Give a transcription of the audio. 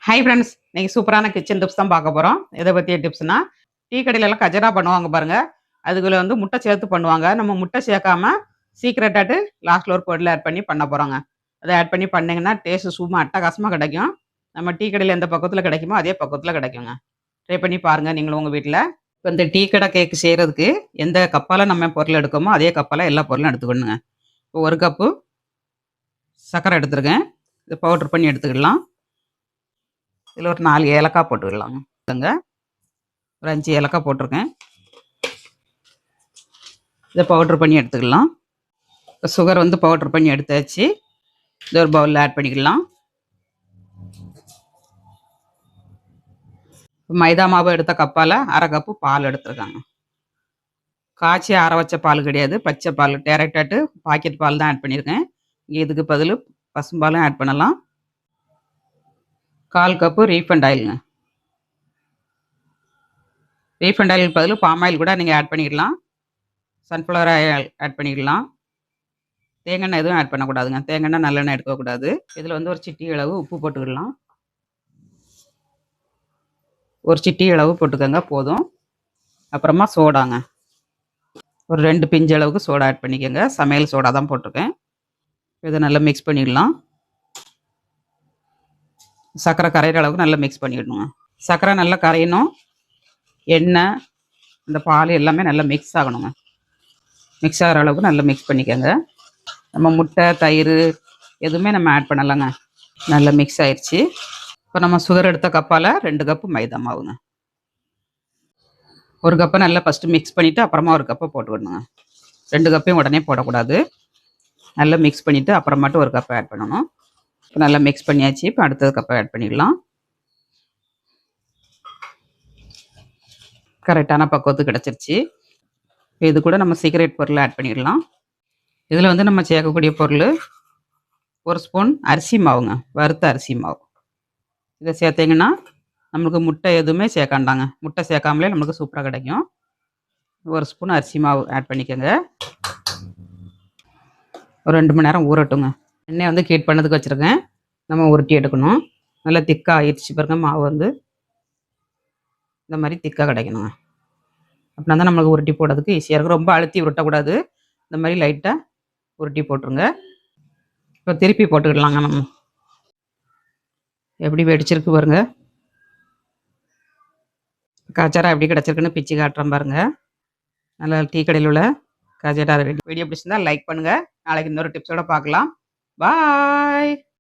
Hi friends, இன்னைக்கு சூப்பரான kitchen tips தான் பார்க்க போறோம். எத பத்திய டிப்ஸ்னா, டீ கடையிலலாம் கஜரா பண்ணுவாங்க பாருங்க. அதுக்குள்ள வந்து முட்டை சேர்த்து பண்ணுவாங்க. நம்ம முட்டை சேர்க்காம சீக்ரெட்டாட்டு லாஸ்ட்ல ஒரு பொருள் ஆட் பண்ணி பண்ண போறோங்க. அத ஆட் பண்ணி பண்ணீங்கன்னா, டேஸ்ட் சும்மா அட்டகாசமா கிடைக்கும். நம்ம டீ கடையில எந்த பக்கத்துல கிடைக்குமோ, அதே பக்கத்துல கிடைக்குங்க. ட்ரை பண்ணி பாருங்க நீங்களும் உங்க வீட்ல. இப்ப இந்த டீ கடை கேக் செய்றதுக்கு எந்த கப்பால நம்ம பொருள் எடுக்கோமோ, அதே கப்பால எல்லா பொருளும் எடுத்துக்கணுங்க. இப்போ 1 கப்பு சர்க்கரை எடுத்துருக்கேன். இத பவுடர் பண்ணி எடுத்துக்கலாம். இதில ஒரு 4 ஏலக்காய் போட்டுக்கலாங்க. ஒரு 5 ஏலக்காய் போட்டிருக்கேன். இதை பவுடர் பண்ணி எடுத்துக்கலாம். இப்போ சுகர் வந்து பவுடர் பண்ணி எடுத்தாச்சு. இதை ஒரு பவுலில் ஆட் பண்ணிக்கலாம். மைதா மாவு எடுத்த கப்பால் 1/2 கப்பு பால் எடுத்துருக்காங்க. காய்ச்சி ஆற வச்ச பால் கிடையாது, பச்சை பால் டேரெக்டாட்டு பாக்கெட் பால் தான் ஆட் பண்ணியிருக்கேன். இங்கே இதுக்கு பதில் பசும்பாலும் ஆட் பண்ணலாம். 1/4 கப்பு ரீஃபண்ட் ஆயிலுங்க. ரீஃபண்ட் ஆயில் பதில் பாம் ஆயில் கூட நீங்கள் ஆட் பண்ணிக்கலாம். சன்ஃப்ளவர் ஆயில் ஆட் பண்ணிக்கலாம். தேங்காய் எதுவும் ஆட் பண்ணக்கூடாதுங்க. தேங்காய் நல்லெண்ணெய் எடுக்கக்கூடாது. இதில் வந்து ஒரு சிட்டி அளவு உப்பு போட்டுக்கலாம். ஒரு சிட்டி அளவு போட்டுக்கோங்க போதும். அப்புறமா சோடாங்க. ஒரு 2 பிஞ்சு அளவுக்கு சோடா ஆட் பண்ணிக்கோங்க. சமையல் சோடா தான் போட்டிருக்கேன். இதை நல்லா மிக்ஸ் பண்ணிடலாம். சர்க்கரை கரையிற அளவுக்கு நல்லா மிக்ஸ் பண்ணிடணுங்க. சர்க்கரை நல்லா கரையணும். எண்ணெய் இந்த பால் எல்லாமே நல்லா மிக்ஸ் ஆகணுங்க. மிக்ஸ் ஆகிற அளவுக்கு நல்லா மிக்ஸ் பண்ணிக்கோங்க. நம்ம முட்டை தயிர் எதுவுமே நம்ம ஆட் பண்ணலாங்க. நல்லா மிக்ஸ் ஆயிடுச்சு. இப்போ நம்ம சுகர் எடுத்த கப்பால் 2 கப்பு மைதா மாவுங்க. 1 கப்பை நல்லா ஃபஸ்ட்டு மிக்ஸ் பண்ணிவிட்டு அப்புறமா 1 கப்பை போட்டுக்கணுங்க. 2 கப்பையும் உடனே போடக்கூடாது. நல்லா மிக்ஸ் பண்ணிவிட்டு அப்புறமாட்டு 1 கப்பை ஆட் பண்ணணும். இப்போ நல்லா மிக்ஸ் பண்ணியாச்சு. இப்போ அடுத்தது கப்பை ஆட் பண்ணிடலாம். கரெக்டான பக்குவத்துக்கு கிடச்சிருச்சு. இப்போ இது கூட நம்ம சீக்ரெட் பொருளை ஆட் பண்ணிடலாம். இதில் வந்து நம்ம சேர்க்கக்கூடிய பொருள் 1 ஸ்பூன் அரிசி மாவுங்க, வறுத்த அரிசி மாவு. இதை சேர்த்திங்கன்னா நம்மளுக்கு முட்டை எதுவுமே சேர்க்காண்டாங்க. முட்டை சேர்க்காமலே நம்மளுக்கு சூப்பராக கிடைக்கும். 1 ஸ்பூன் அரிசி மாவு ஆட் பண்ணிக்கோங்க. ஒரு 2 மணி நேரம் ஊறட்டுங்க. எண்ணெய் வந்து ஹீட் பண்ணதுக்கு வச்சுருக்கேன். நம்ம உருட்டி எடுக்கணும். நல்லா திக்காக ஆயிடுச்சு பாருங்க. மாவு வந்து இந்த மாதிரி திக்காக கிடைக்கணுங்க. அப்படின்னா தான் நம்மளுக்கு உருட்டி போடுறதுக்கு ஈஸியாக இருக்கும். ரொம்ப அழுத்தி உருட்டக்கூடாது. இந்த மாதிரி லைட்டாக உருட்டி போட்டுருங்க. இப்போ திருப்பி போட்டுக்கிடலாங்க. நம்ம எப்படி வெடிச்சிருக்கு பாருங்க. கஜரா எப்படி கிடச்சிருக்குன்னு பிச்சு காட்டுறேன் பாருங்க. நல்லா டீ கடையில் உள்ள கஜரா ரெடி. வீடியோ பிடிச்சிருந்தா லைக் பண்ணுங்கள். நாளைக்கு இன்னொரு டிப்ஸோட பார்க்கலாம். பாய்.